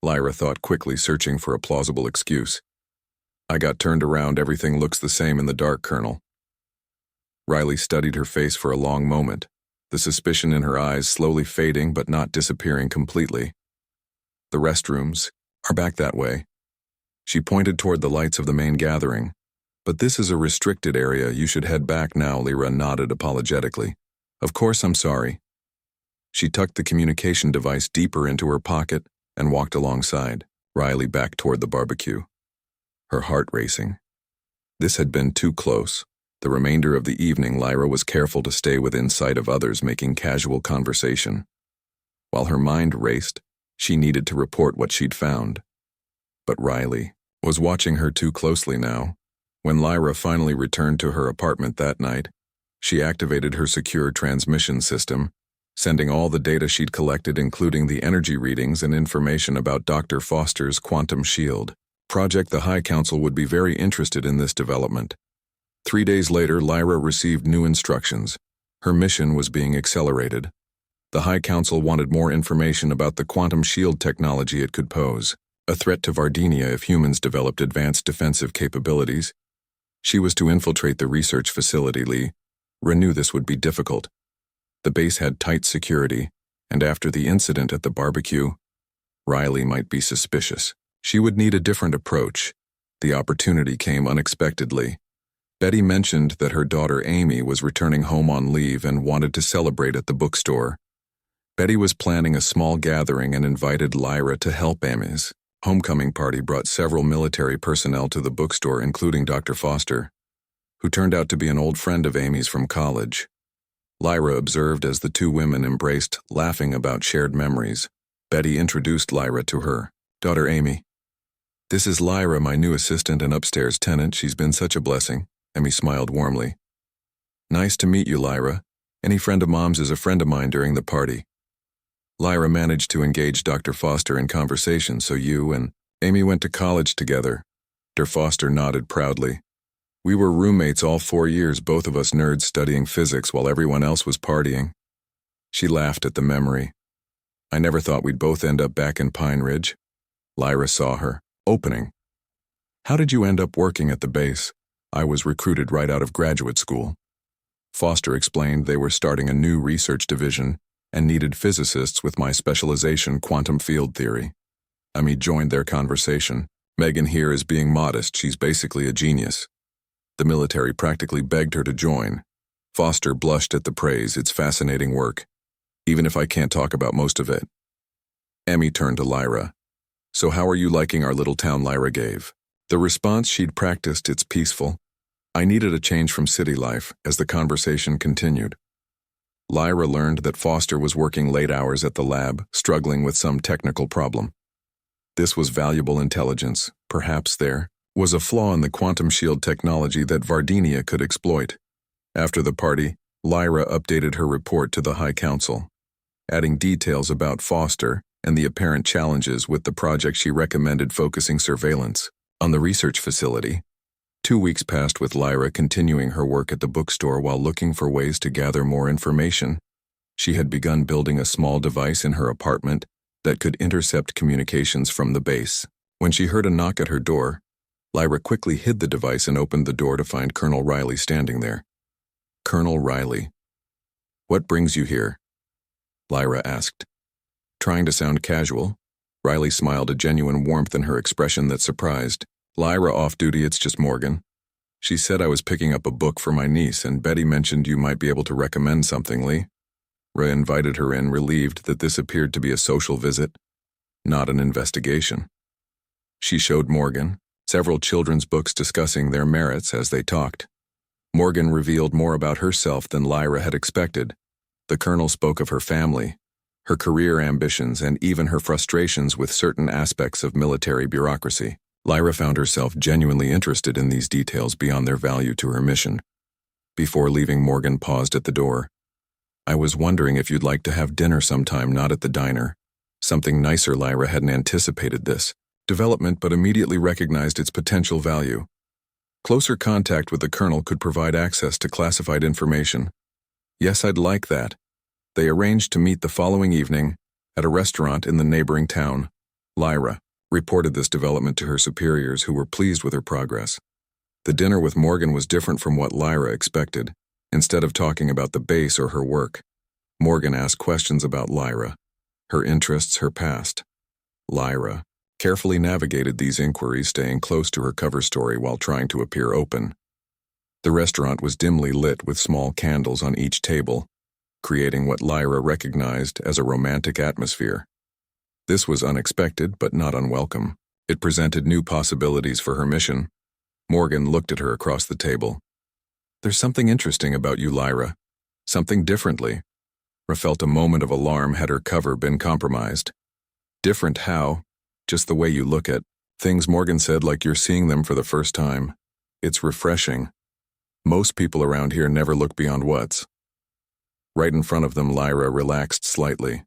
Lyra thought quickly, searching for a plausible excuse. I got turned around. Everything looks the same in the dark, Colonel. Riley studied her face for a long moment, the suspicion in her eyes slowly fading but not disappearing completely. The restrooms are back that way. She pointed toward the lights of the main gathering. But this is a restricted area. You should head back now. Lyra nodded apologetically. Of course, I'm sorry. She tucked the communication device deeper into her pocket and walked alongside Riley back toward the barbecue, her heart racing. This had been too close. The remainder of the evening, Lyra was careful to stay within sight of others making casual conversation. While her mind raced, she needed to report what she'd found. But Riley was watching her too closely now. When Lyra finally returned to her apartment that night, she activated her secure transmission system, sending all the data she'd collected, including the energy readings and information about Dr. Foster's quantum shield project. The High Council would be very interested in this development. 3 days later, Lyra received new instructions. Her mission was being accelerated. The High Council wanted more information about the quantum shield technology it could pose, a threat to Vardinia if humans developed advanced defensive capabilities. She was to infiltrate the research facility. Lyra knew this would be difficult. The base had tight security, and after the incident at the barbecue, Riley might be suspicious. She would need a different approach. The opportunity came unexpectedly. Betty mentioned that her daughter Amy was returning home on leave and wanted to celebrate at the bookstore. Betty was planning a small gathering and invited Lyra to help. Amy's homecoming party brought several military personnel to the bookstore, including Dr. Foster, who turned out to be an old friend of Amy's from college. Lyra observed as the two women embraced, laughing about shared memories. Betty introduced Lyra to her daughter Amy. This is Lyra, my new assistant and upstairs tenant. She's been such a blessing. Amy smiled warmly. Nice to meet you, Lyra. Any friend of Mom's is a friend of mine. During the party, Lyra managed to engage Dr. Foster in conversation. So you and Amy went to college together? Dr. Foster nodded proudly. We were roommates all 4 years, both of us nerds studying physics while everyone else was partying. She laughed at the memory. I never thought we'd both end up back in Pine Ridge. Lyra saw her opening. How did you end up working at the base? I was recruited right out of graduate school. Foster explained they were starting a new research division and needed physicists with my specialization, quantum field theory. Amy joined their conversation. Megan here is being modest. She's basically a genius. The military practically begged her to join. Foster blushed at the praise. It's fascinating work, even if I can't talk about most of it. Amy turned to Lyra. So how are you liking our little town? Lyra gave the response she'd practiced. It's peaceful. I needed a change from city life. As the conversation continued, Lyra learned that Foster was working late hours at the lab, struggling with some technical problem. This was valuable intelligence. Perhaps there was a flaw in the quantum shield technology that Vardinia could exploit. After the party, Lyra updated her report to the High Council, adding details about Foster and the apparent challenges with the project. She recommended focusing surveillance on the research facility. 2 weeks passed with Lyra continuing her work at the bookstore while looking for ways to gather more information. She had begun building a small device in her apartment that could intercept communications from the base. When she heard a knock at her door, Lyra quickly hid the device and opened the door to find Colonel Riley standing there. Colonel Riley. What brings you here? Lyra asked. Trying to sound casual, Riley smiled, a genuine warmth in her expression that surprised. Lyra, off duty? It's just Morgan. She said I was picking up a book for my niece, and Betty mentioned you might be able to recommend something. Lyra invited her in, relieved that this appeared to be a social visit, not an investigation. She showed Morgan several children's books discussing their merits as they talked. Morgan revealed more about herself than Lyra had expected. The Colonel spoke of her family, her career ambitions, and even her frustrations with certain aspects of military bureaucracy. Lyra found herself genuinely interested in these details beyond their value to her mission. Before leaving, Morgan paused at the door. I was wondering if you'd like to have dinner sometime, not at the diner. Something nicer. Lyra hadn't anticipated this development, but immediately recognized its potential value. Closer contact with the Colonel could provide access to classified information. Yes, I'd like that. They arranged to meet the following evening at a restaurant in the neighboring town. Lyra reported this development to her superiors, who were pleased with her progress. The dinner with Morgan was different from what Lyra expected. Instead of talking about the base or her work, Morgan asked questions about Lyra, her interests, her past. Lyra carefully navigated these inquiries, staying close to her cover story while trying to appear open. The restaurant was dimly lit with small candles on each table, creating what Lyra recognized as a romantic atmosphere. This was unexpected but not unwelcome. It presented new possibilities for her mission. Morgan looked at her across the table. "There's something interesting about you, Lyra. Something differently." Lyra felt a moment of alarm had her cover been compromised. "Different how? Just the way you look at things," Morgan said, "like you're seeing them for the first time. It's refreshing. Most people around here never look beyond what's right in front of them." Lyra relaxed slightly.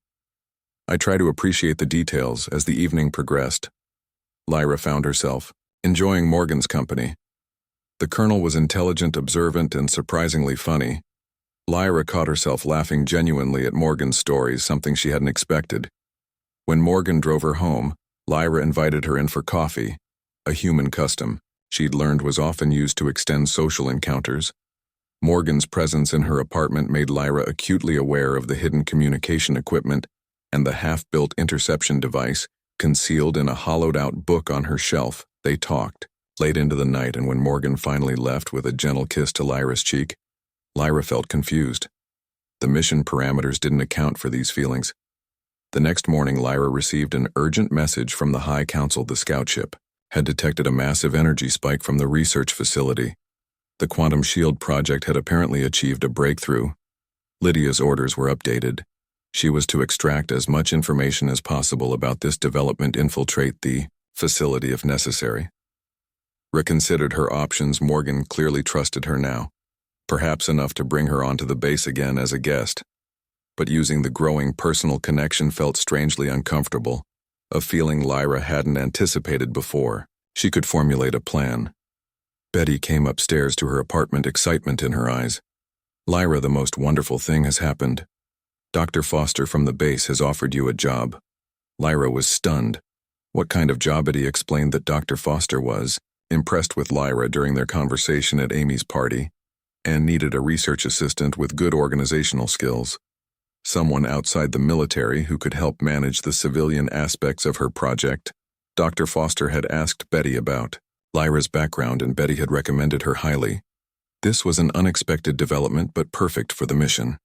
"I try to appreciate the details." As the evening progressed, Lyra found herself enjoying Morgan's company. The Colonel was intelligent, observant, and surprisingly funny. Lyra caught herself laughing genuinely at Morgan's stories, something she hadn't expected. When Morgan drove her home, Lyra invited her in for coffee, a human custom she'd learned was often used to extend social encounters. Morgan's presence in her apartment made Lyra acutely aware of the hidden communication equipment and the half-built interception device concealed in a hollowed-out book on her shelf. They talked late into the night, and when Morgan finally left with a gentle kiss to Lyra's cheek, Lyra felt confused. The mission parameters didn't account for these feelings. The next morning, Lyra received an urgent message from the High Council. The scout ship had detected a massive energy spike from the research facility. The Quantum Shield project had apparently achieved a breakthrough. Lydia's orders were updated. She was to extract as much information as possible about this development, infiltrate the facility if necessary. Reconsidered her options. Morgan clearly trusted her now, perhaps enough to bring her onto the base again as a guest. But using the growing personal connection felt strangely uncomfortable, a feeling Lyra hadn't anticipated before. She could formulate a plan. Betty came upstairs to her apartment, excitement in her eyes. "Lyra, the most wonderful thing has happened. Dr. Foster from the base has offered you a job." Lyra was stunned. What kind of job? Betty explained that Dr. Foster was impressed with Lyra during their conversation at Amy's party and needed a research assistant with good organizational skills. Someone outside the military who could help manage the civilian aspects of her project. Dr. Foster had asked Betty about Lyra's background, and Betty had recommended her highly. This was an unexpected development, but perfect for the mission.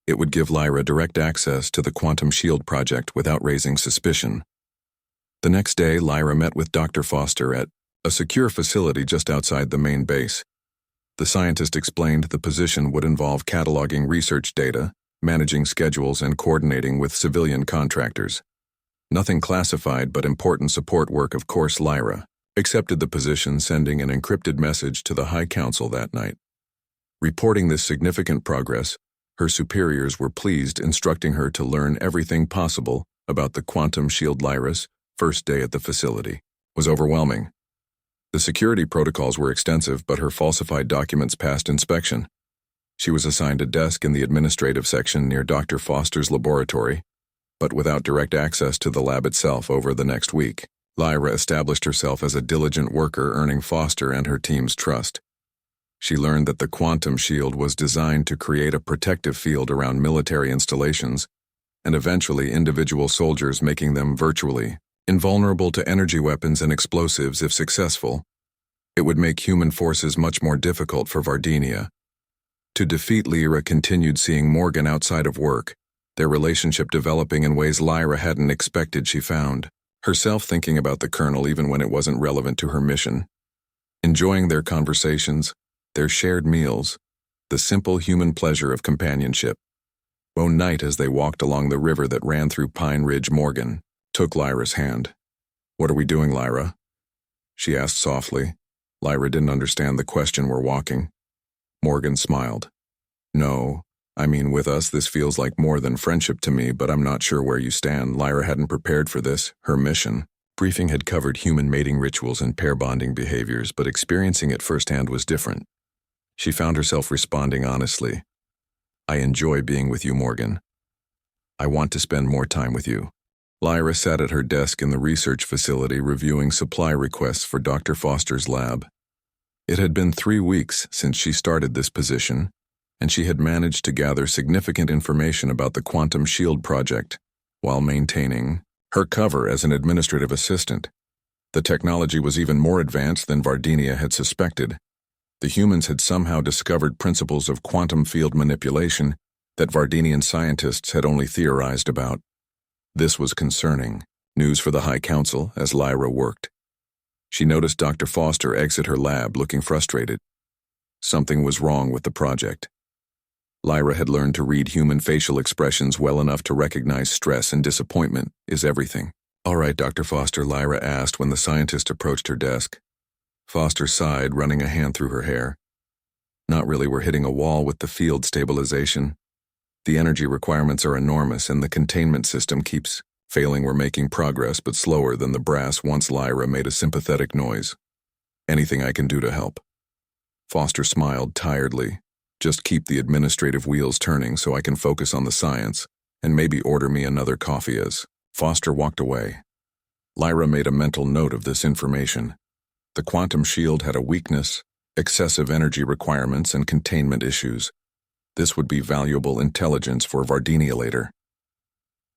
It would give Lyra direct access to the Quantum Shield project without raising suspicion. The next day, Lyra met with Dr. Foster at a secure facility just outside the main base. The scientist explained the position would involve cataloging research data, managing schedules, and coordinating with civilian contractors. Nothing classified, but important support work. Of course, Lyra accepted the position, sending an encrypted message to the High Council that night. Reporting this significant progress, her superiors were pleased, instructing her to learn everything possible about the Quantum Shield. Lyra's first day at the facility was overwhelming. The security protocols were extensive, but her falsified documents passed inspection. She was assigned a desk in the administrative section near Dr. Foster's laboratory, but without direct access to the lab itself. Over the next week, Lyra established herself as a diligent worker, earning Foster and her team's trust. She learned that the Quantum Shield was designed to create a protective field around military installations and eventually individual soldiers, making them virtually invulnerable to energy weapons and explosives if successful. It would make human forces much more difficult for Vardinia to defeat. Lyra continued seeing Morgan outside of work, their relationship developing in ways Lyra hadn't expected. She found herself thinking about the Colonel even when it wasn't relevant to her mission, enjoying their conversations, their shared meals, the simple human pleasure of companionship. One night, as they walked along the river that ran through Pine Ridge, Morgan took Lyra's hand. "What are we doing, Lyra?" she asked softly. Lyra didn't understand the question. "We're walking." Morgan smiled. "No, I mean with us. This feels like more than friendship to me, but I'm not sure where you stand." Lyra hadn't prepared for this. Her mission briefing had covered human mating rituals and pair bonding behaviors, but experiencing it firsthand was different. She found herself responding honestly. "I enjoy being with you, Morgan. I want to spend more time with you." Lyra sat at her desk in the research facility reviewing supply requests for Dr. Foster's lab. It had been 3 weeks since she started this position, and she had managed to gather significant information about the Quantum Shield project while maintaining her cover as an administrative assistant. The technology was even more advanced than Vardinia had suspected. The humans had somehow discovered principles of quantum field manipulation that Vardinian scientists had only theorized about. This was concerning news for the High Council as Lyra worked. She noticed Dr. Foster exit her lab looking frustrated. Something was wrong with the project. Lyra had learned to read human facial expressions well enough to recognize stress and disappointment is everything. "All right, Dr. Foster," Lyra asked when the scientist approached her desk. Foster sighed, running a hand through her hair. "Not really, we're hitting a wall with the field stabilization. The energy requirements are enormous and the containment system keeps failing. We're making progress, but slower than the brass." Once Lyra made a sympathetic noise. "Anything I can do to help?" Foster smiled tiredly. "Just keep the administrative wheels turning so I can focus on the science, and maybe order me another coffee." As Foster walked away, Lyra made a mental note of this information. The quantum shield had a weakness, excessive energy requirements, and containment issues. This would be valuable intelligence for Vardinia later.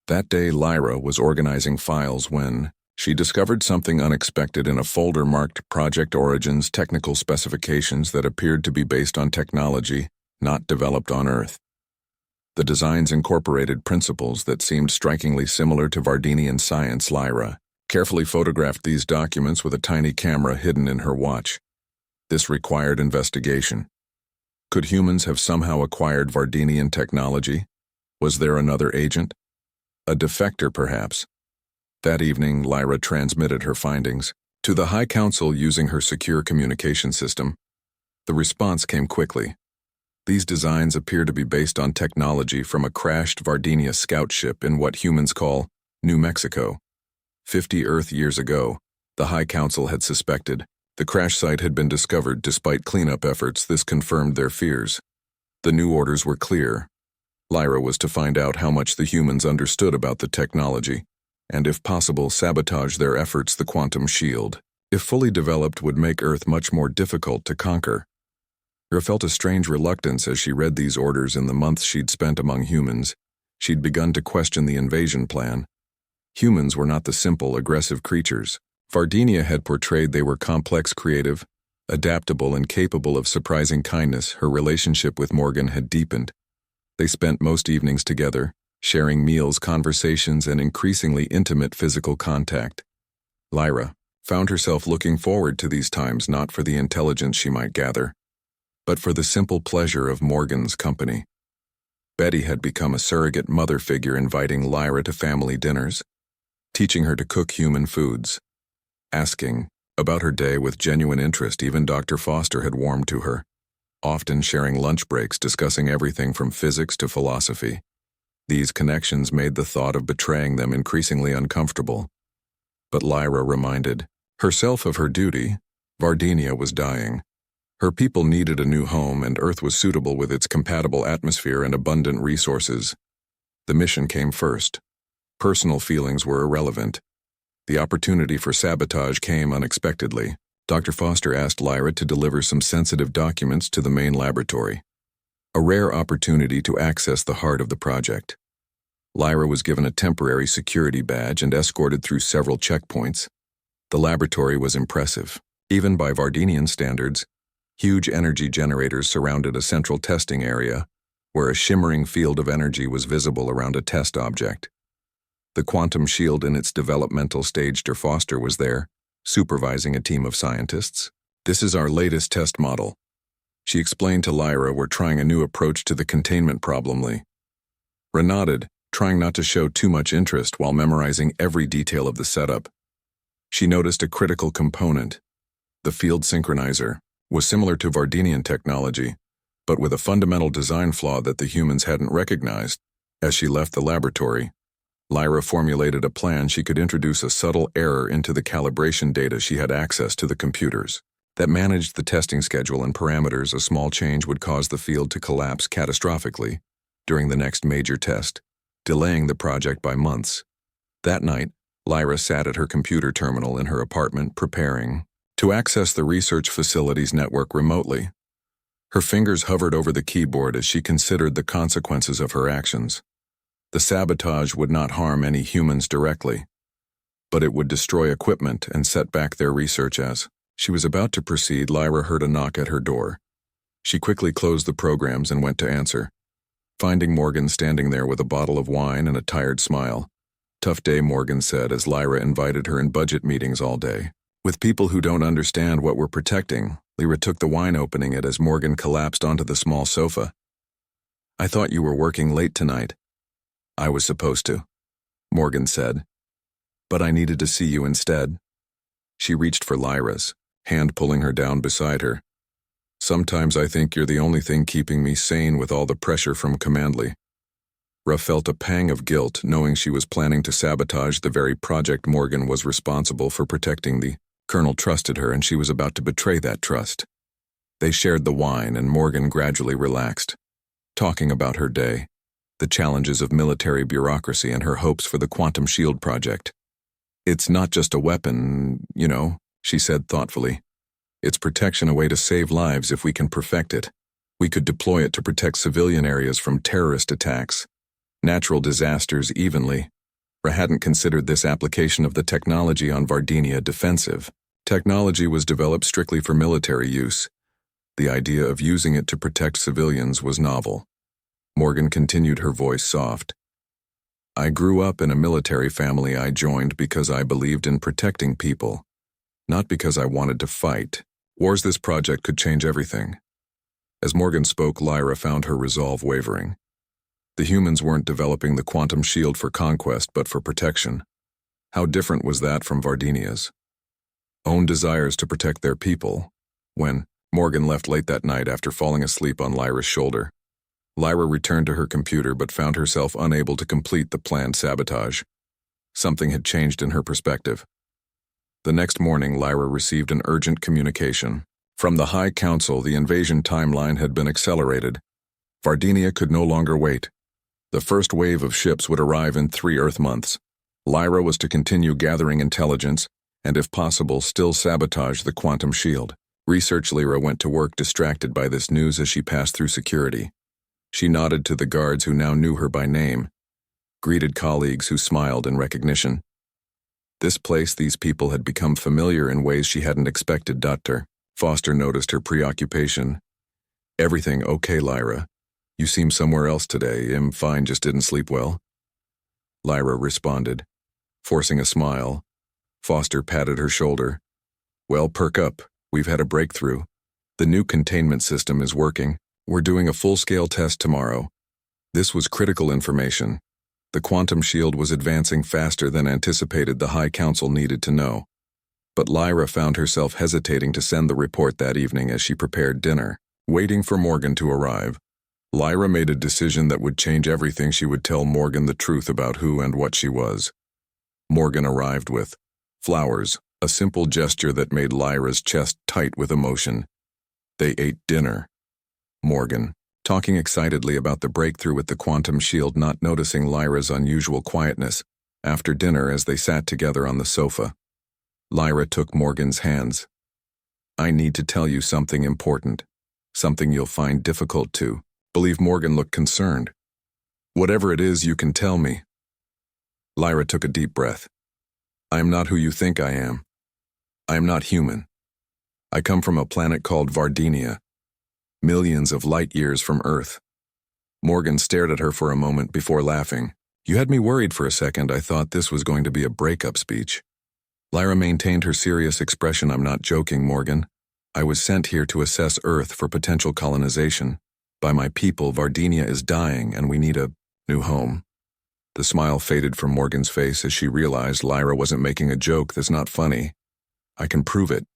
That day, Lyra was organizing files when she discovered something unexpected in a folder marked Project Origins technical specifications that appeared to be based on technology not developed on Earth. The designs incorporated principles that seemed strikingly similar to Vardinian science. Lyra carefully photographed these documents with a tiny camera hidden in her watch. This required investigation. Could humans have somehow acquired Vardinian technology? Was there another agent? A defector, perhaps? That evening, Lyra transmitted her findings to the High Council using her secure communication system. The response came quickly. These designs appear to be based on technology from a crashed Vardinia scout ship in what humans call New Mexico. 50 Earth years ago, the High Council had suspected. The crash site had been discovered despite cleanup efforts. This confirmed their fears. The new orders were clear. Lyra was to find out how much the humans understood about the technology, and if possible, sabotage their efforts. The quantum shield, if fully developed, would make Earth much more difficult to conquer. Lyra felt a strange reluctance as she read these orders. In the months she'd spent among humans, she'd begun to question the invasion plan. Humans were not the simple, aggressive creatures Vardinia had portrayed. They were complex, creative, adaptable, and capable of surprising kindness. Her relationship with Morgan had deepened. They spent most evenings together, sharing meals, conversations, and increasingly intimate physical contact. Lyra found herself looking forward to these times, not for the intelligence she might gather, but for the simple pleasure of Morgan's company. Betty had become a surrogate mother figure, inviting Lyra to family dinners, teaching her to cook human foods, asking about her day with genuine interest. Even Dr. Foster had warmed to her, often sharing lunch breaks, discussing everything from physics to philosophy. These connections made the thought of betraying them increasingly uncomfortable. But Lyra reminded herself of her duty. Vardinia was dying. Her people needed a new home, and Earth was suitable with its compatible atmosphere and abundant resources. The mission came first. Personal feelings were irrelevant. The opportunity for sabotage came unexpectedly. Dr. Foster asked Lyra to deliver some sensitive documents to the main laboratory, a rare opportunity to access the heart of the project. Lyra was given a temporary security badge and escorted through several checkpoints. The laboratory was impressive, even by Vardinian standards. Huge energy generators surrounded a central testing area, where a shimmering field of energy was visible around a test object. The quantum shield in its developmental stage. Dr. Foster was there, supervising a team of scientists. "This is our latest test model," she explained to Lyra. "We're trying a new approach to the containment problem." Lyra nodded, trying not to show too much interest while memorizing every detail of the setup. She noticed a critical component. The field synchronizer was similar to Vardinian technology, but with a fundamental design flaw that the humans hadn't recognized. As she left the laboratory, Lyra formulated a plan. She could introduce a subtle error into the calibration data. She had access to the computers that managed the testing schedule and parameters. A small change would cause the field to collapse catastrophically during the next major test, delaying the project by months. That night, Lyra sat at her computer terminal in her apartment preparing to access the research facility's network remotely. Her fingers hovered over the keyboard as she considered the consequences of her actions. The sabotage would not harm any humans directly, but it would destroy equipment and set back their research. As she was about to proceed, Lyra heard a knock at her door. She quickly closed the programs and went to answer, finding Morgan standing there with a bottle of wine and a tired smile. "Tough day," Morgan said as Lyra invited her in budget meetings all day. "With people who don't understand what we're protecting." Lyra took the wine, opening it as Morgan collapsed onto the small sofa. "I thought you were working late tonight." "I was supposed to," Morgan said, "but I needed to see you instead." She reached for Lyra's hand, pulling her down beside her. "Sometimes I think you're the only thing keeping me sane with all the pressure from Commandly." Lyra felt a pang of guilt knowing she was planning to sabotage the very project Morgan was responsible for protecting. The Colonel trusted her and she was about to betray that trust. They shared the wine and Morgan gradually relaxed, talking about her day, the challenges of military bureaucracy and her hopes for the quantum shield project. "It's not just a weapon, you know," she said thoughtfully. "It's protection, a way to save lives if we can perfect it. We could deploy it to protect civilian areas from terrorist attacks, natural disasters evenly." Lyra hadn't considered this application of the technology on Vardinia defensive. Technology was developed strictly for military use. The idea of using it to protect civilians was novel. Morgan continued, her voice soft. "I grew up in a military family. I joined because I believed in protecting people, not because I wanted to fight wars. This project could change everything." As Morgan spoke, Lyra found her resolve wavering. The humans weren't developing the quantum shield for conquest but for protection. How different was that from Vardinia's own desires to protect their people? When Morgan left late that night after falling asleep on Lyra's shoulder, Lyra returned to her computer but found herself unable to complete the planned sabotage. Something had changed in her perspective. The next morning, Lyra received an urgent communication. From the High Council, the invasion timeline had been accelerated. Vardinia could no longer wait. The first wave of ships would arrive in 3 Earth months. Lyra was to continue gathering intelligence and, if possible, still sabotage the quantum shield. Research Lyra went to work, distracted by this news as she passed through security. She nodded to the guards who now knew her by name, greeted colleagues who smiled in recognition. This place, these people had become familiar in ways she hadn't expected. Dr. Foster noticed her preoccupation. "Everything okay, Lyra? You seem somewhere else today." "I'm fine, just didn't sleep well," Lyra responded, forcing a smile. Foster patted her shoulder. "Well, perk up. We've had a breakthrough. The new containment system is working. We're doing a full-scale test tomorrow." This was critical information. The quantum shield was advancing faster than anticipated. The High Council needed to know. But Lyra found herself hesitating to send the report that evening as she prepared dinner, waiting for Morgan to arrive. Lyra made a decision that would change everything. She would tell Morgan the truth about who and what she was. Morgan arrived with flowers, a simple gesture that made Lyra's chest tight with emotion. They ate dinner. Morgan, talking excitedly about the breakthrough with the quantum shield, not noticing Lyra's unusual quietness. After dinner, as they sat together on the sofa, Lyra took Morgan's hands. "I need to tell you something important, something you'll find difficult to believe." Morgan looked concerned. "Whatever it is, you can tell me." Lyra took a deep breath. "I am not who you think I am. I am not human. I come from a planet called Vardinia, millions of light years from Earth." Morgan stared at her for a moment before laughing. "You had me worried for a second. I thought this was going to be a breakup speech." Lyra maintained her serious expression. "I'm not joking, Morgan. I was sent here to assess Earth for potential colonization. By my people, Vardinia is dying and we need a new home." The smile faded from Morgan's face as she realized Lyra wasn't making a joke. "That's not funny. I can prove it."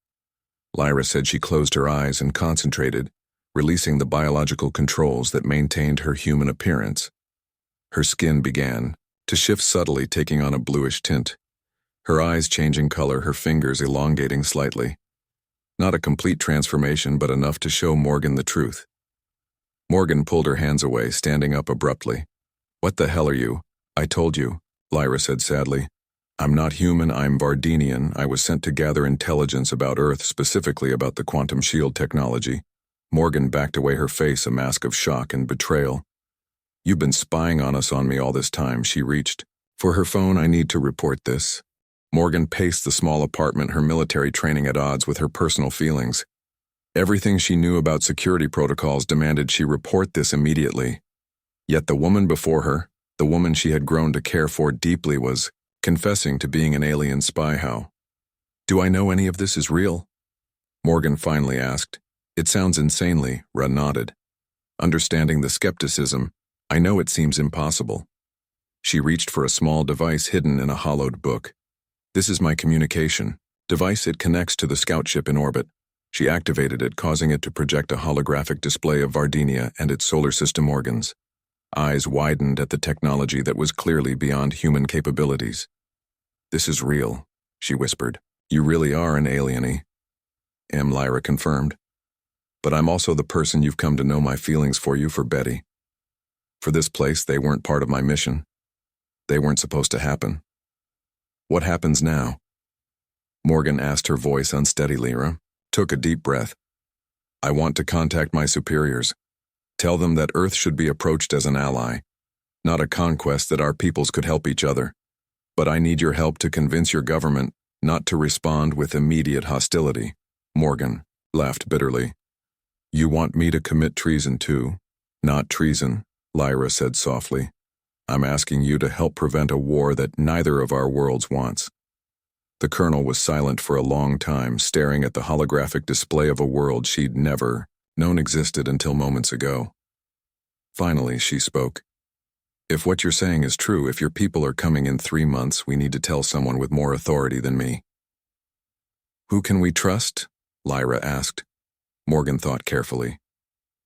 Lyra said. She closed her eyes and concentrated, releasing the biological controls that maintained her human appearance. Her skin began to shift subtly, taking on a bluish tint. Her eyes changing color, her fingers elongating slightly. Not a complete transformation, but enough to show Morgan the truth. Morgan pulled her hands away, standing up abruptly. "What the hell are you?" "I told you," Lyra said sadly. I'm not human, I'm Vardinian. I was sent to gather intelligence about Earth, specifically about the quantum shield technology. Morgan backed away, her face a mask of shock and betrayal. You've been spying on me all this time, she reached for her phone. I need to report this. Morgan paced the small apartment, her military training at odds with her personal feelings. Everything she knew about security protocols demanded she report this immediately. Yet the woman before her, the woman she had grown to care for deeply, was confessing to being an alien spy. How? Do I know any of this is real? Morgan finally asked. It sounds insanely, Ra nodded. Understanding the skepticism, I know it seems impossible. She reached for a small device hidden in a hollowed book. This is my communication device. It connects to the scout ship in orbit. She activated it, causing it to project a holographic display of Vardinia and its solar system organs. Eyes widened at the technology that was clearly beyond human capabilities. This is real, she whispered. You really are an alien. Lyra confirmed. But I'm also the person you've come to know. My feelings for you, for Betty. For this place, they weren't part of my mission. They weren't supposed to happen. What happens now? Morgan asked, her voice unsteadily. Ra took a deep breath. I want to contact my superiors. Tell them that Earth should be approached as an ally, not a conquest, that our peoples could help each other. But I need your help to convince your government not to respond with immediate hostility. Morgan laughed bitterly. You want me to commit treason too? Not treason, Lyra said softly. I'm asking you to help prevent a war that neither of our worlds wants. The colonel was silent for a long time, staring at the holographic display of a world she'd never known existed until moments ago. Finally, she spoke. If what you're saying is true, if your people are coming in 3 months, we need to tell someone with more authority than me. Who can we trust? Lyra asked. Morgan thought carefully.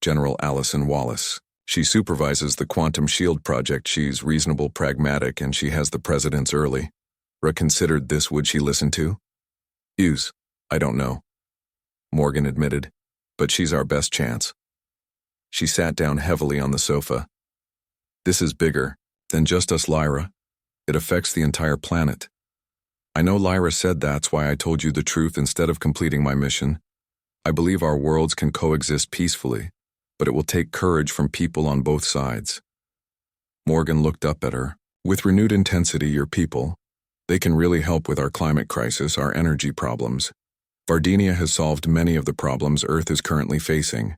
General Allison Wallace. She supervises the Quantum Shield project. She's reasonable, pragmatic, and she has the president's early. Ra considered this. Would she listen to? Hughes, I don't know, Morgan admitted, but she's our best chance. She sat down heavily on the sofa. This is bigger than just us, Lyra. It affects the entire planet. I know Lyra said that's why I told you the truth instead of completing my mission. I believe our worlds can coexist peacefully, but it will take courage from people on both sides. Morgan looked up at her. With renewed intensity, your people, they can really help with our climate crisis, our energy problems. Vardinia has solved many of the problems Earth is currently facing.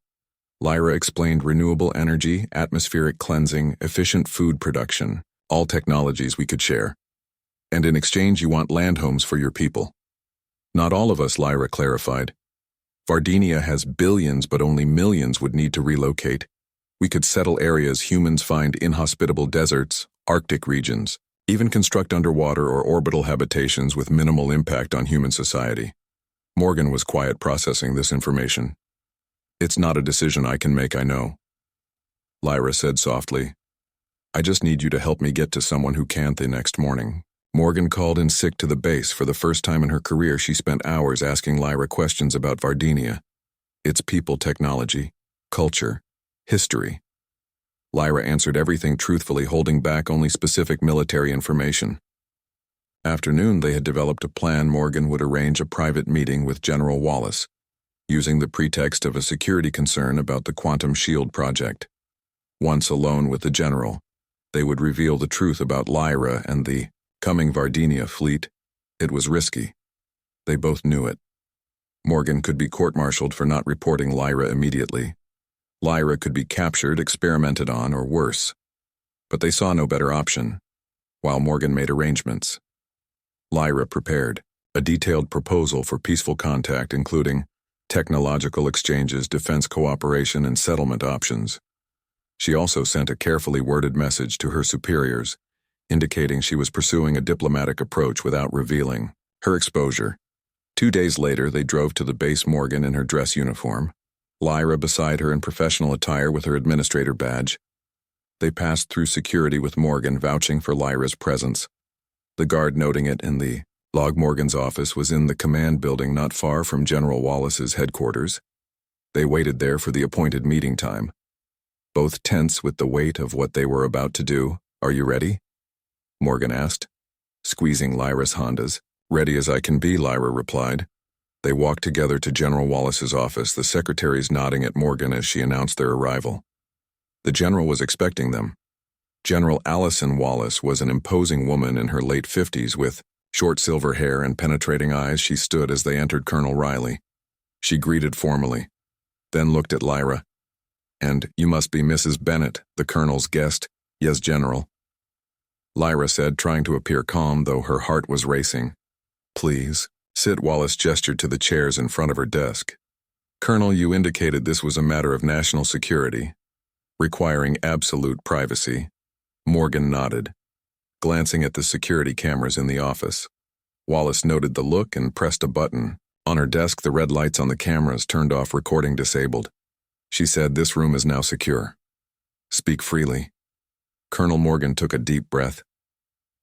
Lyra explained: renewable energy, atmospheric cleansing, efficient food production, all technologies we could share. And in exchange you want land homes for your people. Not all of us, Lyra clarified. Vardinia has billions, but only millions would need to relocate. We could settle areas humans find inhospitable, deserts, Arctic regions, even construct underwater or orbital habitations with minimal impact on human society. Morgan was quiet, processing this information. It's not a decision I can make, I know, Lyra said softly. I just need you to help me get to someone who can. The next morning, Morgan called in sick to the base. For the first time in her career, she spent hours asking Lyra questions about Vardinia, its people, technology, culture, history. Lyra answered everything truthfully, holding back only specific military information. After noon, they had developed a plan. Morgan would arrange a private meeting with General Wallace, using the pretext of a security concern about the Quantum Shield project. Once alone with the general, they would reveal the truth about Lyra and the coming Vardinia fleet. It was risky. They both knew it. Morgan could be court-martialed for not reporting Lyra immediately. Lyra could be captured, experimented on, or worse. But they saw no better option, while Morgan made arrangements. Lyra prepared a detailed proposal for peaceful contact, including technological exchanges, defense cooperation, and settlement options. She also sent a carefully worded message to her superiors, indicating she was pursuing a diplomatic approach without revealing her exposure. 2 days later, they drove to the base, Morgan in her dress uniform, Lyra beside her in professional attire with her administrator badge. They passed through security with Morgan vouching for Lyra's presence, the guard noting it in the log. Morgan's office was in the command building not far from General Wallace's headquarters. They waited there for the appointed meeting time, both tense with the weight of what they were about to do. Are you ready? Morgan asked. squeezing Lyra's Hondas. "Ready as I can be," Lyra replied. They walked together to General Wallace's office, the secretaries nodding at Morgan as she announced their arrival. The general was expecting them. General Allison Wallace was an imposing woman in her late 50s with short silver hair and penetrating eyes. She stood as they entered Colonel Riley. She greeted formally, then looked at Lyra. "And you must be Mrs. Bennett, the colonel's guest." "Yes, General," Lyra said, trying to appear calm, though her heart was racing. "Please, sit." Wallace gestured to the chairs in front of her desk. "Colonel, you indicated this was a matter of national security, requiring absolute privacy." Morgan nodded, glancing at the security cameras in the office. Wallace noted the look and pressed a button. On her desk, the red lights on the cameras turned off, recording disabled. She said, "This room is now secure. Speak freely." Colonel Morgan took a deep breath.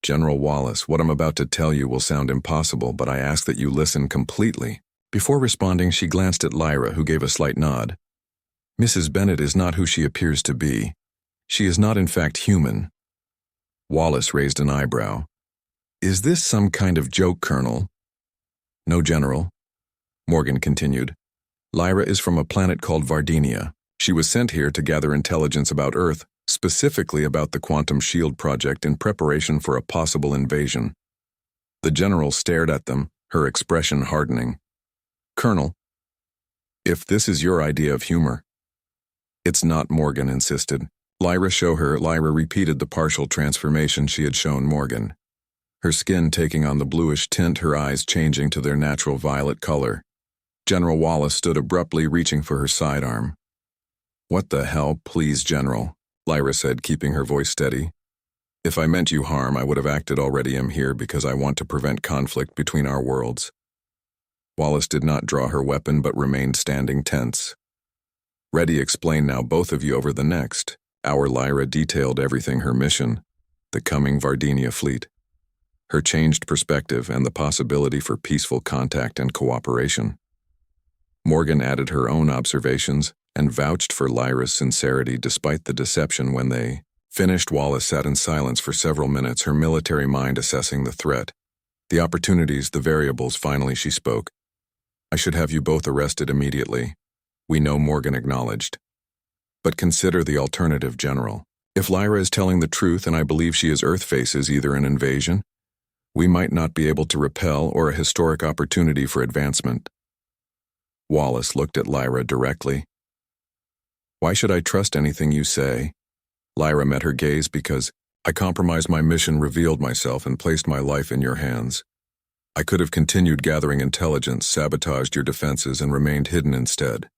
"General Wallace, what I'm about to tell you will sound impossible, but I ask that you listen completely." Before responding, she glanced at Lyra, who gave a slight nod. "Mrs. Bennett is not who she appears to be. She is not in fact human." Wallace raised an eyebrow. "Is this some kind of joke, Colonel?" "No, General," Morgan continued. "Lyra is from a planet called Vardinia. She was sent here to gather intelligence about Earth, specifically about the Quantum Shield Project in preparation for a possible invasion." The general stared at them, her expression hardening. "Colonel, if this is your idea of humor—" "It's not," Morgan insisted. "Lyra, show her." Lyra repeated the partial transformation she had shown Morgan. Her skin taking on the bluish tint, her eyes changing to their natural violet color. General Wallace stood abruptly, reaching for her sidearm. "What the hell, please, General," Lyra said, keeping her voice steady. "If I meant you harm, I would have acted already. I'm here because I want to prevent conflict between our worlds." Wallace did not draw her weapon but remained standing tense. "Ready, explain now, both of you, over the next hour." Lyra detailed everything: her mission, the coming Vardinia fleet, her changed perspective, and the possibility for peaceful contact and cooperation. Morgan added her own observations and vouched for Lyra's sincerity despite the deception. When they finished, Wallace sat in silence for several minutes, her military mind assessing the threat, the opportunities, the variables. Finally, she spoke. "I should have you both arrested immediately." "We know," Morgan acknowledged. "But consider the alternative, General. If Lyra is telling the truth, and I believe she is, Earth faces either an invasion we might not be able to repel or a historic opportunity for advancement." Wallace looked at Lyra directly. "Why should I trust anything you say?" Lyra met her gaze. "Because I compromised my mission, revealed myself, and placed my life in your hands. I could have continued gathering intelligence, sabotaged your defenses, and remained hidden instead.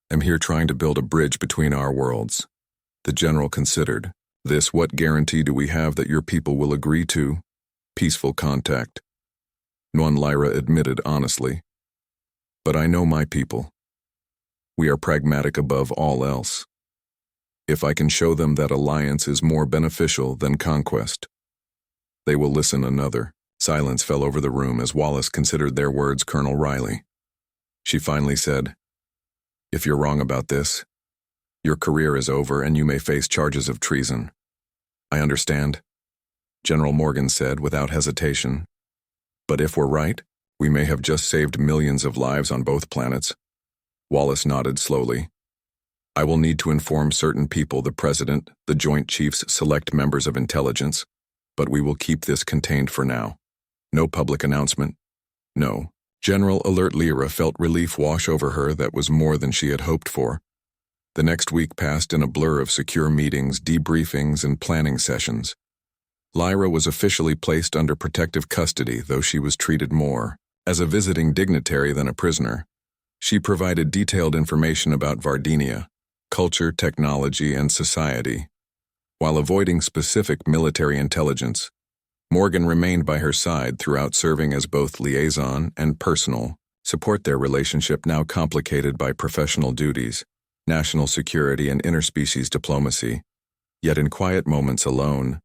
I'm here trying to build a bridge between our worlds." The general considered. "This, what guarantee do we have that your people will agree to peaceful contact?" "None," Lyra admitted honestly. "But I know my people. We are pragmatic above all else. If I can show them that alliance is more beneficial than conquest, they will listen." Another silence fell over the room as Wallace considered their words. "Colonel Riley," she finally said, "if you're wrong about this, your career is over and you may face charges of treason." "I understand," General Morgan said without hesitation. "But if we're right, we may have just saved millions of lives on both planets." Wallace nodded slowly. "I will need to inform certain people, the President, the Joint Chiefs, select members of intelligence, but we will keep this contained for now. No public announcement. No." General Alert. Lyra felt relief wash over her that was more than she had hoped for. The next week passed in a blur of secure meetings, debriefings, and planning sessions. Lyra was officially placed under protective custody, though she was treated more as a visiting dignitary than a prisoner. She provided detailed information about Vardinia, culture, technology, and society, while avoiding specific military intelligence. Morgan remained by her side throughout, serving as both liaison and personal support. Their relationship now complicated by professional duties, national security, and interspecies diplomacy. Yet in quiet moments alone,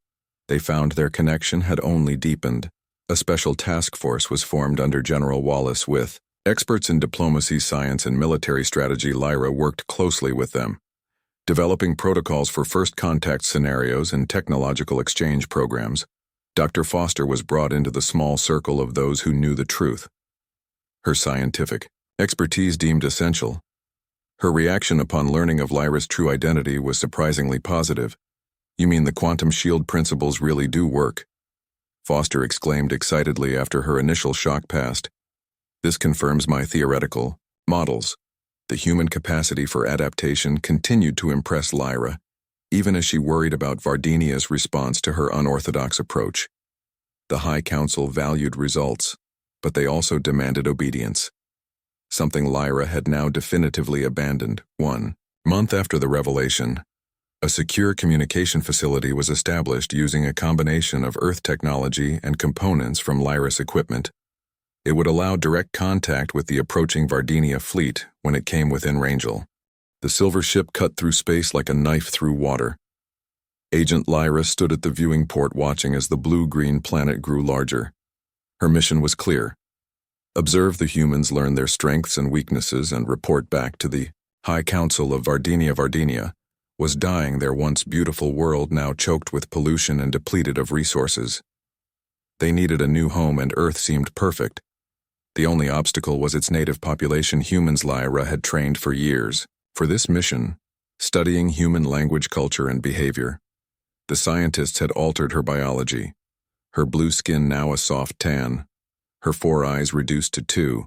they found their connection had only deepened. A special task force was formed under General Wallace with experts in diplomacy, science, and military strategy. Lyra worked closely with them, developing protocols for first contact scenarios and technological exchange programs. Dr. Foster was brought into the small circle of those who knew the truth. Her scientific expertise deemed essential. Her reaction upon learning of Lyra's true identity was surprisingly positive. "You mean the quantum shield principles really do work?" Foster exclaimed excitedly after her initial shock passed. "This confirms my theoretical models." The human capacity for adaptation continued to impress Lyra, even as she worried about Vardinia's response to her unorthodox approach. The High Council valued results, but they also demanded obedience, something Lyra had now definitively abandoned. 1 month after the revelation, a secure communication facility was established using a combination of Earth technology and components from Lyra's equipment. It would allow direct contact with the approaching Vardinia fleet when it came within range. The silver ship cut through space like a knife through water. Agent Lyra stood at the viewing port watching as the blue-green planet grew larger. Her mission was clear: observe the humans, learn their strengths and weaknesses, and report back to the High Council of Vardinia. Vardinia was dying, their once beautiful world now choked with pollution and depleted of resources. They needed a new home, and Earth seemed perfect. The only obstacle was its native population, humans Lyra had trained for years for this mission, studying human language, culture, and behavior. The scientists had altered her biology, her blue skin now a soft tan, her 4 eyes reduced to 2,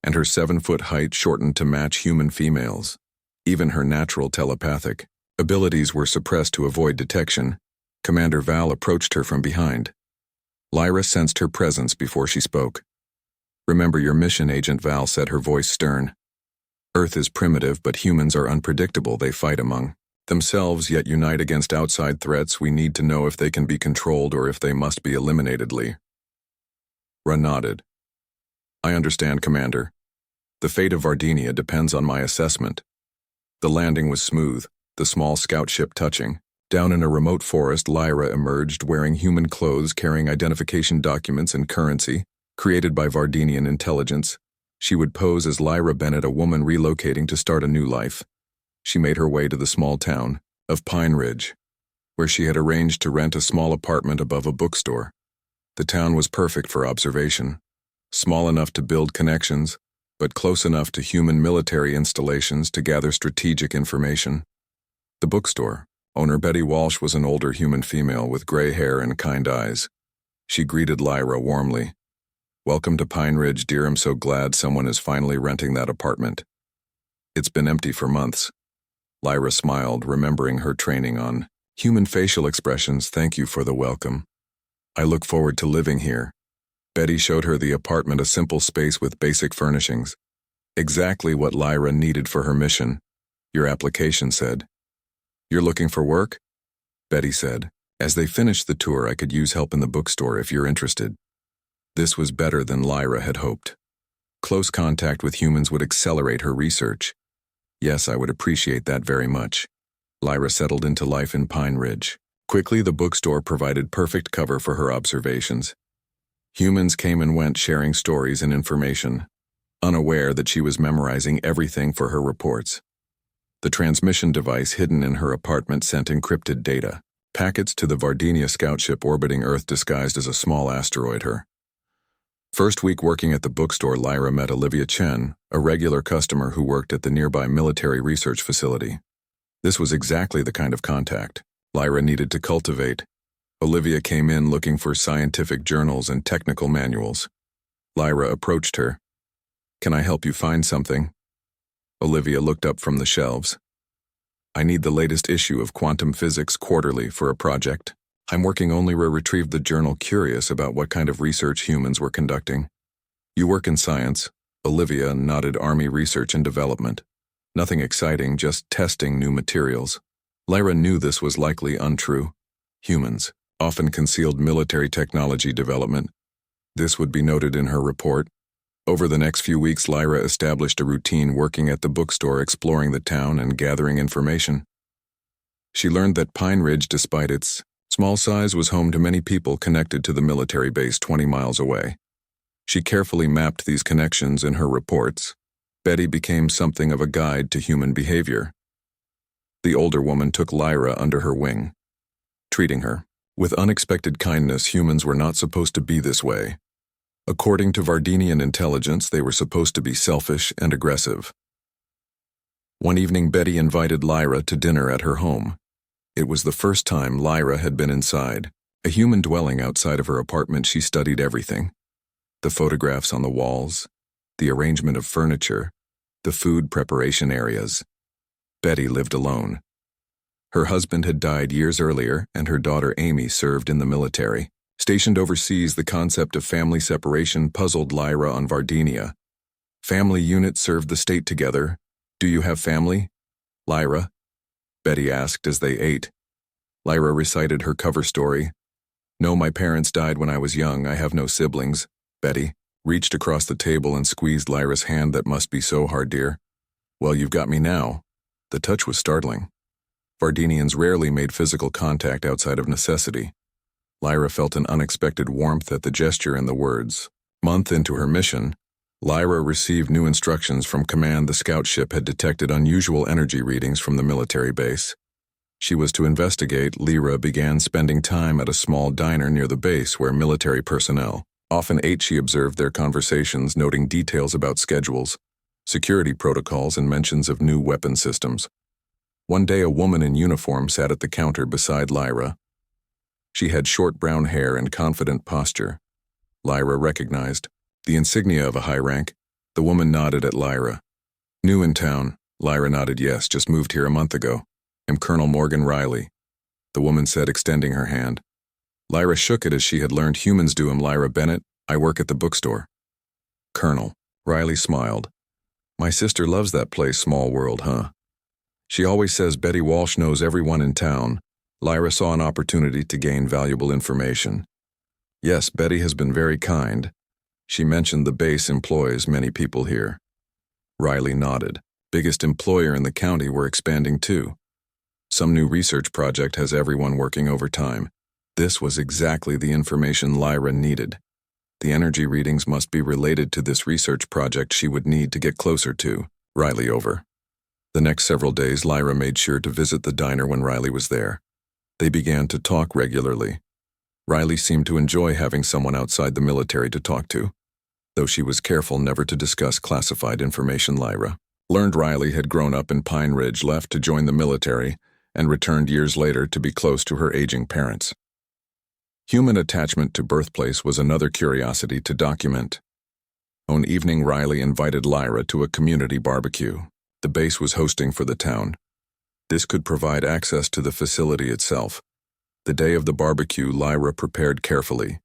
and her 7-foot height shortened to match human females. Even her natural telepathic abilities were suppressed to avoid detection. Commander Val approached her from behind. Lyra sensed her presence before she spoke. "Remember your mission," Agent Val said, her voice stern. "Earth is primitive, but humans are unpredictable. They fight among themselves, yet unite against outside threats. We need to know if they can be controlled or if they must be eliminated." Lyra nodded. "I understand, Commander. The fate of Vardinia depends on my assessment." The landing was smooth, the small scout ship touching down in a remote forest. Lyra emerged wearing human clothes, carrying identification documents and currency created by Vardinian intelligence. She would pose as Lyra Bennett, a woman relocating to start a new life. She made her way to the small town of Pine Ridge, where she had arranged to rent a small apartment above a bookstore. The town was perfect for observation, small enough to build connections, but close enough to human military installations to gather strategic information. The bookstore owner, Betty Walsh, was an older human female with gray hair and kind eyes. She greeted Lyra warmly. "Welcome to Pine Ridge, dear. I'm so glad someone is finally renting that apartment. It's been empty for months." Lyra smiled, remembering her training on human facial expressions. "Thank you for the welcome. I look forward to living here." Betty showed her the apartment, a simple space with basic furnishings. Exactly what Lyra needed for her mission. "Your application said." "You're looking for work?" Betty said. "As they finished the tour, I could use help in the bookstore if you're interested." This was better than Lyra had hoped. Close contact with humans would accelerate her research. "Yes, I would appreciate that very much." Lyra settled into life in Pine Ridge. Quickly, the bookstore provided perfect cover for her observations. Humans came and went, sharing stories and information, unaware that she was memorizing everything for her reports. The transmission device hidden in her apartment sent encrypted data, packets to the Vardinia scout ship orbiting Earth disguised as a small asteroid. Her first week working at the bookstore, Lyra met Olivia Chen, a regular customer who worked at the nearby military research facility. This was exactly the kind of contact Lyra needed to cultivate. Olivia came in looking for scientific journals and technical manuals. Lyra approached her. "Can I help you find something?" Olivia looked up from the shelves. "I need the latest issue of Quantum Physics Quarterly for a project. I'm working only retrieved the journal, curious about what kind of research humans were conducting." "You work in science?" Olivia nodded. "Army research and development. Nothing exciting, just testing new materials." Lyra knew this was likely untrue. Humans often concealed military technology development. This would be noted in her report. Over the next few weeks, Lyra established a routine working at the bookstore, exploring the town and gathering information. She learned that Pine Ridge, despite its small size, was home to many people connected to the military base 20 miles away. She carefully mapped these connections in her reports. Betty became something of a guide to human behavior. The older woman took Lyra under her wing, treating her With unexpected kindness, humans were not supposed to be this way. According to Vardinian intelligence, they were supposed to be selfish and aggressive. One evening, Betty invited Lyra to dinner at her home. It was the first time Lyra had been inside. A human dwelling outside of her apartment, she studied everything. The photographs on the walls, the arrangement of furniture, the food preparation areas. Betty lived alone. Her husband had died years earlier, and her daughter Amy served in the military. Stationed overseas, the concept of family separation puzzled Lyra on Vardinia. Family units served the state together. Do you have family, Lyra? Betty asked as they ate. Lyra recited her cover story. No, my parents died when I was young. I have no siblings. Betty reached across the table and squeezed Lyra's hand. That must be so hard, dear. Well, you've got me now. The touch was startling. Vardinians rarely made physical contact outside of necessity. Lyra felt an unexpected warmth at the gesture and the words. Month into her mission, Lyra received new instructions from command. The scout ship had detected unusual energy readings from the military base. She was to investigate. Lyra began spending time at a small diner near the base where military personnel often ate. She observed their conversations, noting details about schedules, security protocols, and mentions of new weapon systems. One day, a woman in uniform sat at the counter beside Lyra. She had short brown hair and confident posture. Lyra recognized the insignia of a high rank. The woman nodded at Lyra. New in town? Lyra nodded yes, just moved here a month ago. I'm Colonel Morgan Riley, the woman said, extending her hand. Lyra shook it as she had learned humans do. Lyra Bennett, I work at the bookstore. Colonel. Riley smiled. My sister loves that place. Small world, huh? She always says Betty Walsh knows everyone in town. Lyra saw an opportunity to gain valuable information. Yes, Betty has been very kind. She mentioned the base employs many people here. Riley nodded. Biggest employer in the county. We're expanding too. Some new research project has everyone working overtime. This was exactly the information Lyra needed. The energy readings must be related to this research project she would need to get closer to. Riley over. The next several days, Lyra made sure to visit the diner when Riley was there. They began to talk regularly. Riley seemed to enjoy having someone outside the military to talk to, though she was careful never to discuss classified information. Lyra learned Riley had grown up in Pine Ridge, left to join the military, and returned years later to be close to her aging parents. Human attachment to birthplace was another curiosity to document. One evening, Riley invited Lyra to a community barbecue the base was hosting for the town. This could provide access to the facility itself. The day of the barbecue, Lyra prepared carefully.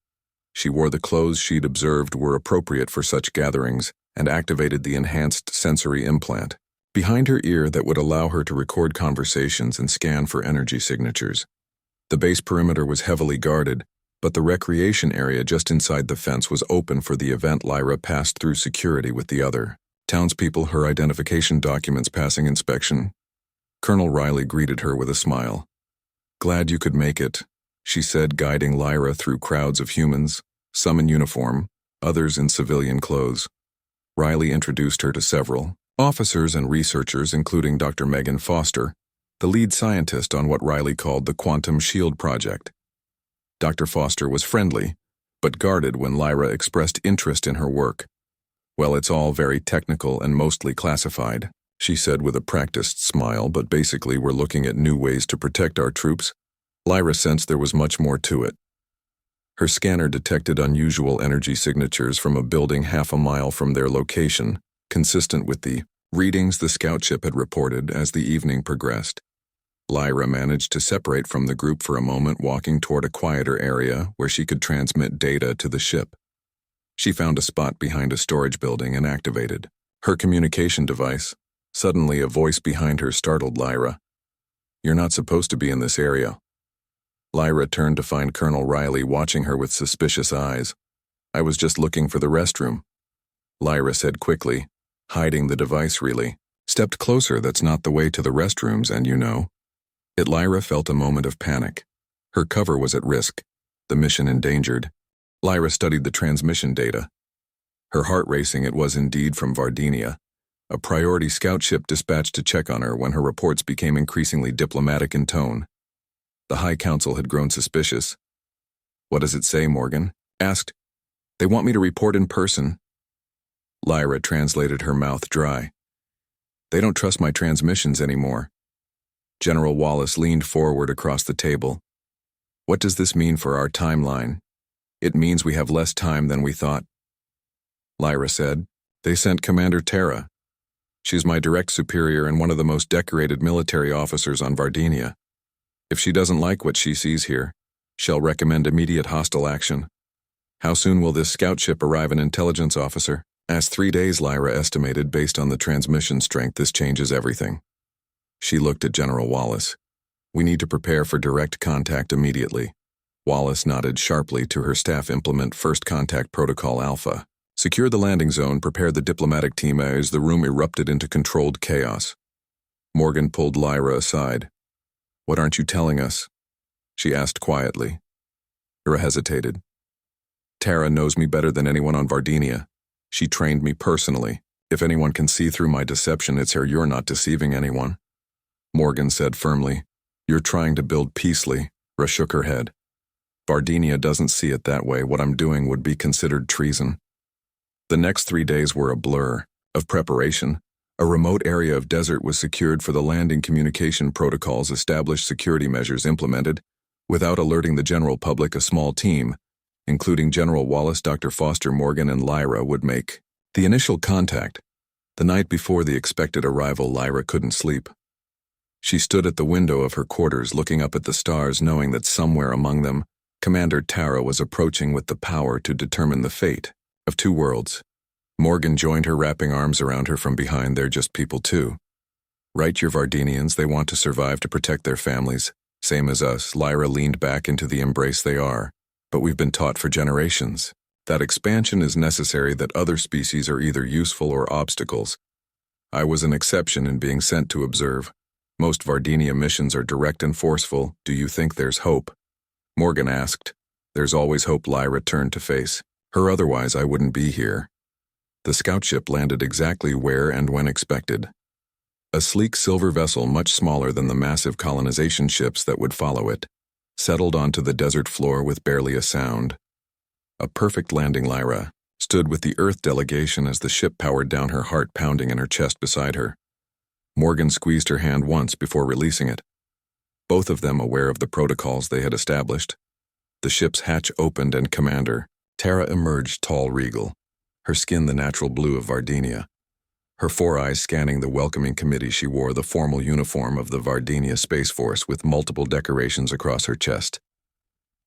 She wore the clothes she'd observed were appropriate for such gatherings and activated the enhanced sensory implant behind her ear that would allow her to record conversations and scan for energy signatures. The base perimeter was heavily guarded, but the recreation area just inside the fence was open for the event. Lyra passed through security with the other townspeople, her identification documents passing inspection. Colonel Riley greeted her with a smile. Glad you could make it, she said, guiding Lyra through crowds of humans, some in uniform, others in civilian clothes. Riley introduced her to several officers and researchers, including Dr. Megan Foster, the lead scientist on what Riley called the Quantum Shield Project. Dr. Foster was friendly, but guarded when Lyra expressed interest in her work. Well, it's all very technical and mostly classified, she said with a practiced smile, but basically we're looking at new ways to protect our troops. Lyra sensed there was much more to it. Her scanner detected unusual energy signatures from a building half a mile from their location, consistent with the readings the scout ship had reported. As the evening progressed, Lyra managed to separate from the group for a moment, walking toward a quieter area where she could transmit data to the ship. She found a spot behind a storage building and activated her communication device. Suddenly, a voice behind her startled Lyra. You're not supposed to be in this area. Lyra turned to find Colonel Riley watching her with suspicious eyes. I was just looking for the restroom, Lyra said quickly, hiding the device. Really? Stepped closer. That's not the way to the restrooms, and you know. Lyra felt a moment of panic. Her cover was at risk, the mission endangered. Lyra studied the transmission data. Her heart racing. It was indeed from Vardinia, a priority scout ship dispatched to check on her when her reports became increasingly diplomatic in tone. The High Council had grown suspicious. What does it say, Morgan? Asked. They want me to report in person. Lyra translated, her mouth dry. They don't trust my transmissions anymore. General Wallace leaned forward across the table. What does this mean for our timeline? It means we have less time than we thought. Lyra said, They sent Commander Tara. She's my direct superior and one of the most decorated military officers on Vardinia. If she doesn't like what she sees here, she'll recommend immediate hostile action. How soon will this scout ship arrive, an intelligence officer? Asked. 3 days, Lyra estimated. Based on the transmission strength, this changes everything. She looked at General Wallace. We need to prepare for direct contact immediately. Wallace nodded sharply to her staff. Implement First Contact Protocol Alpha. Secure the landing zone. Prepare the diplomatic team as the room erupted into controlled chaos. Morgan pulled Lyra aside. What aren't you telling us? She asked quietly. Lyra hesitated. Tara knows me better than anyone on Vardinia. She trained me personally. If anyone can see through my deception, it's her. You're not deceiving anyone. Morgan said firmly. You're trying to build peacefully. Lyra shook her head. Vardinia doesn't see it that way. What I'm doing would be considered treason. The next 3 days were a blur of preparation. A remote area of desert was secured for the landing. Communication protocols established, security measures implemented. Without alerting the general public, a small team, including General Wallace, Dr. Foster, Morgan, and Lyra, would make the initial contact. The night before the expected arrival, Lyra couldn't sleep. She stood at the window of her quarters, looking up at the stars, knowing that somewhere among them, Commander Tara was approaching with the power to determine the fate of 2 worlds. Morgan joined her, wrapping arms around her from behind. They're just people too. Right, you're Vardinians. They want to survive to protect their families. Same as us. Lyra leaned back into the embrace. They are. But we've been taught for generations that expansion is necessary, that other species are either useful or obstacles. I was an exception in being sent to observe. Most Vardinia missions are direct and forceful. Do you think there's hope? Morgan asked. There's always hope, Lyra turned to face her. Otherwise, I wouldn't be here. The scout ship landed exactly where and when expected. A sleek silver vessel, much smaller than the massive colonization ships that would follow it, settled onto the desert floor with barely a sound. A perfect landing. Lyra stood with the Earth delegation as the ship powered down, her heart pounding in her chest beside her. Morgan squeezed her hand once before releasing it. Both of them aware of the protocols they had established. The ship's hatch opened and Commander Tara emerged, tall, regal, her skin the natural blue of Vardinia. Her 4 eyes scanning the welcoming committee. She wore the formal uniform of the Vardinia Space Force with multiple decorations across her chest.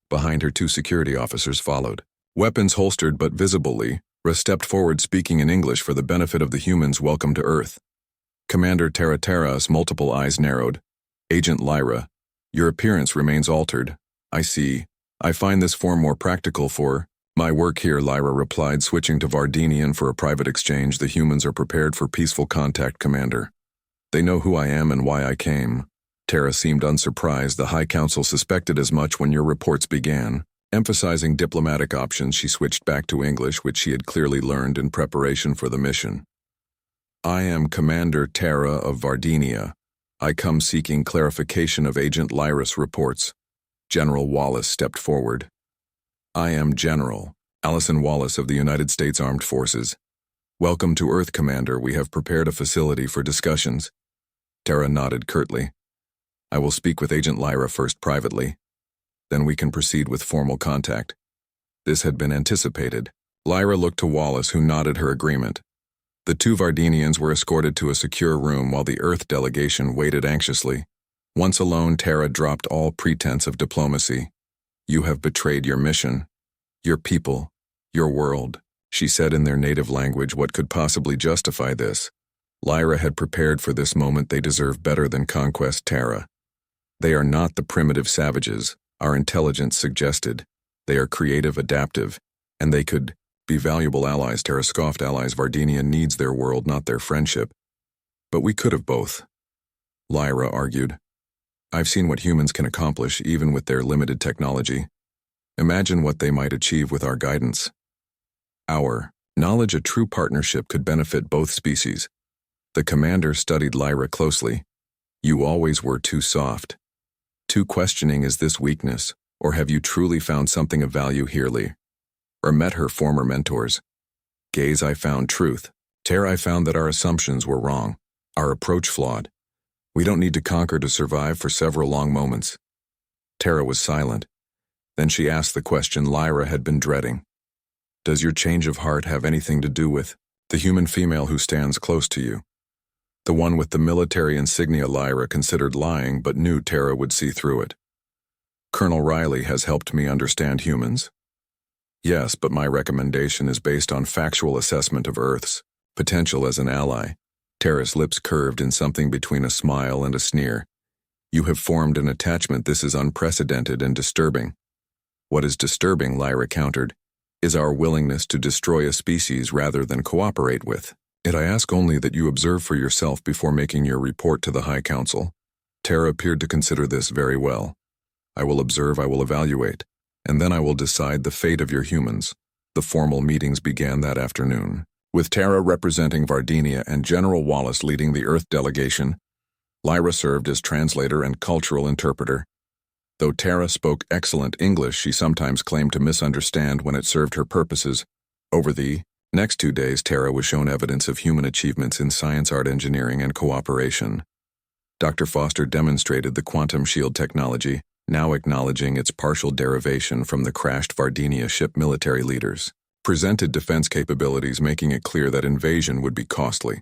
Behind her, 2 security officers followed. Weapons holstered but visibly, Ra stepped forward, speaking in English for the benefit of the humans. Welcome to Earth. Commander Tara's multiple eyes narrowed. Agent Lyra, your appearance remains altered. I see. I find this form more practical for my work here, Lyra replied, switching to Vardinian for a private exchange. The humans are prepared for peaceful contact, Commander. They know who I am and why I came. Tara seemed unsurprised. The High Council suspected as much when your reports began. Emphasizing diplomatic options, she switched back to English, which she had clearly learned in preparation for the mission. I am Commander Tara of Vardinia. I come seeking clarification of Agent Lyra's reports. General Wallace stepped forward. I am General Allison Wallace of the United States Armed Forces. Welcome to Earth, Commander. We have prepared a facility for discussions. Tara nodded curtly. I will speak with Agent Lyra first privately. Then we can proceed with formal contact. This had been anticipated. Lyra looked to Wallace, who nodded her agreement. The 2 Vardinians were escorted to a secure room while the Earth delegation waited anxiously. Once alone, Tara dropped all pretense of diplomacy. You have betrayed your mission, your people, your world, she said in their native language. What could possibly justify this? Lyra had prepared for this moment. They deserve better than conquest, Tara. They are not the primitive savages our intelligence suggested. They are creative, adaptive, and they could be valuable allies. Tara scoffed. Allies? Vardinia needs their world, not their friendship. But we could have both, Lyra argued. I've seen what humans can accomplish, even with their limited technology. Imagine what they might achieve with our guidance. Our knowledge. A true partnership could benefit both species. The commander studied Lyra closely. You always were too soft. Too questioning. Is this weakness, Or have you truly found something of value here, Lee? Or met her former mentors? Gaze, I found truth. Tear, I found that our assumptions were wrong, our approach flawed. We don't need to conquer to survive for several long moments. Tara was silent. Then she asked the question Lyra had been dreading. Does your change of heart have anything to do with the human female who stands close to you? The one with the military insignia Lyra considered lying but knew Tara would see through it. Colonel Riley has helped me understand humans. Yes, but my recommendation is based on factual assessment of Earth's potential as an ally. Tara's lips curved in something between a smile and a sneer. You have formed an attachment. This is unprecedented and disturbing. What is disturbing, Lyra countered, is our willingness to destroy a species rather than cooperate with it. I ask only that you observe for yourself before making your report to the High Council. Tara appeared to consider this very well. I will observe, I will evaluate, and then I will decide the fate of your humans. The formal meetings began that afternoon, with Tara representing Vardinia and General Wallace leading the Earth delegation. Lyra served as translator and cultural interpreter. Though Tara spoke excellent English, she sometimes claimed to misunderstand when it served her purposes. Over the next 2 days, Tara was shown evidence of human achievements in science, art, engineering, and cooperation. Dr. Foster demonstrated the quantum shield technology, now acknowledging its partial derivation from the crashed Vardinia ship. Military leaders presented defense capabilities, making it clear that invasion would be costly.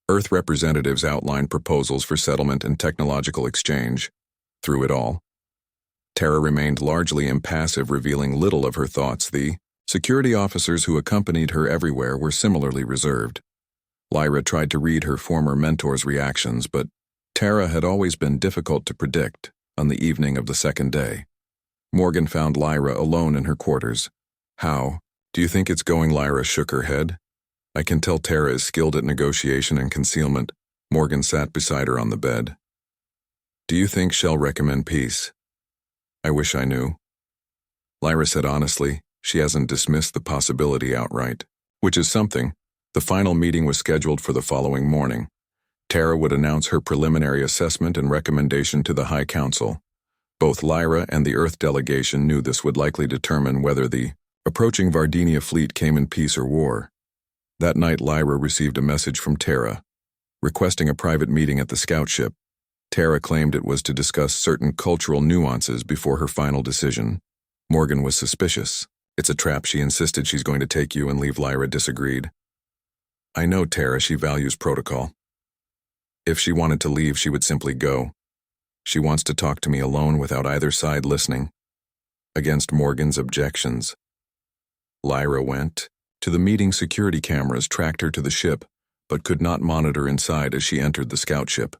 Earth representatives outlined proposals for settlement and technological exchange. Through it all, Tara remained largely impassive, revealing little of her thoughts. The security officers who accompanied her everywhere were similarly reserved. Lyra tried to read her former mentor's reactions, but Tara had always been difficult to predict. On the evening of the second day, Morgan found Lyra alone in her quarters. How do you think it's going? Lyra shook her head. I can tell Tara is skilled at negotiation and concealment. Morgan sat beside her on the bed. Do you think she'll recommend peace? I wish I knew. Lyra said honestly, she hasn't dismissed the possibility outright, which is something. The final meeting was scheduled for the following morning. Tara would announce her preliminary assessment and recommendation to the High Council. Both Lyra and the Earth delegation knew this would likely determine whether the approaching Vardinia fleet came in peace or war. That night, Lyra received a message from Tara, requesting a private meeting at the scout ship. Tara claimed it was to discuss certain cultural nuances before her final decision. Morgan was suspicious. It's a trap, she insisted. She's going to take you and leave. Lyra disagreed. I know Tara, she values protocol. If she wanted to leave, she would simply go. She wants to talk to me alone without either side listening. Against Morgan's objections, Lyra went to the meeting. Security cameras tracked her to the ship, but could not monitor inside as she entered the scout ship.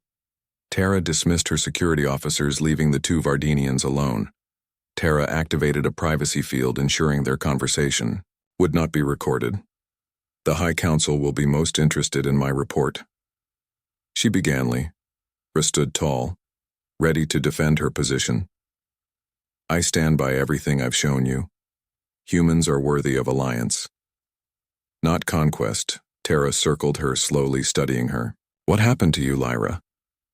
Tara dismissed her security officers, leaving the 2 Vardinians alone. Tara activated a privacy field, ensuring their conversation would not be recorded. The High Council will be most interested in my report. She began. Lyra stood tall, ready to defend her position. I stand by everything I've shown you. Humans are worthy of alliance, not conquest. Tara circled her, slowly studying her. What happened to you, Lyra?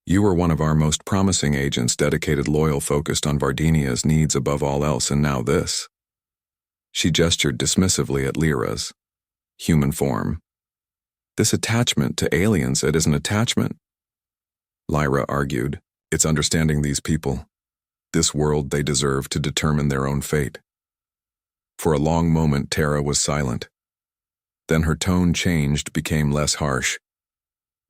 You were one of our most promising agents, dedicated, loyal, focused on Vardinia's needs above all else, and now this. She gestured dismissively at Lyra's human form. This attachment to aliens, it is an attachment. Lyra argued, it's understanding these people, this world they deserve to determine their own fate. For a long moment, Tara was silent. Then her tone changed, became less harsh.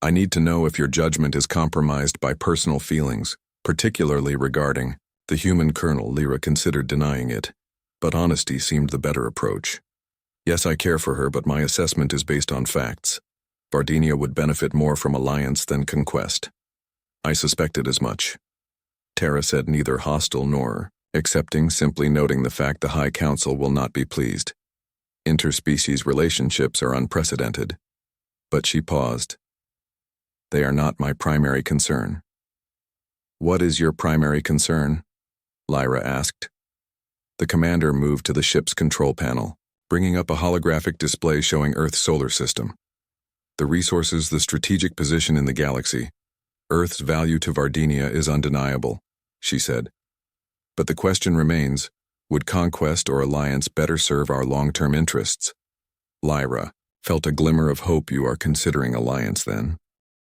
I need to know if your judgment is compromised by personal feelings, particularly regarding the human colonel. Lyra considered denying it, but honesty seemed the better approach. Yes, I care for her, but my assessment is based on facts. Vardinia would benefit more from alliance than conquest. I suspected as much. Tara said, neither hostile nor accepting, simply noting the fact the High Council will not be pleased. Interspecies relationships are unprecedented. But she paused. They are not my primary concern. What is your primary concern? Lyra asked. The commander moved to the ship's control panel, bringing up a holographic display showing Earth's solar system. The resources, the strategic position in the galaxy. Earth's value to Vardinia is undeniable, she said. But the question remains, would conquest or alliance better serve our long-term interests? Lyra felt a glimmer of hope. You are considering alliance then?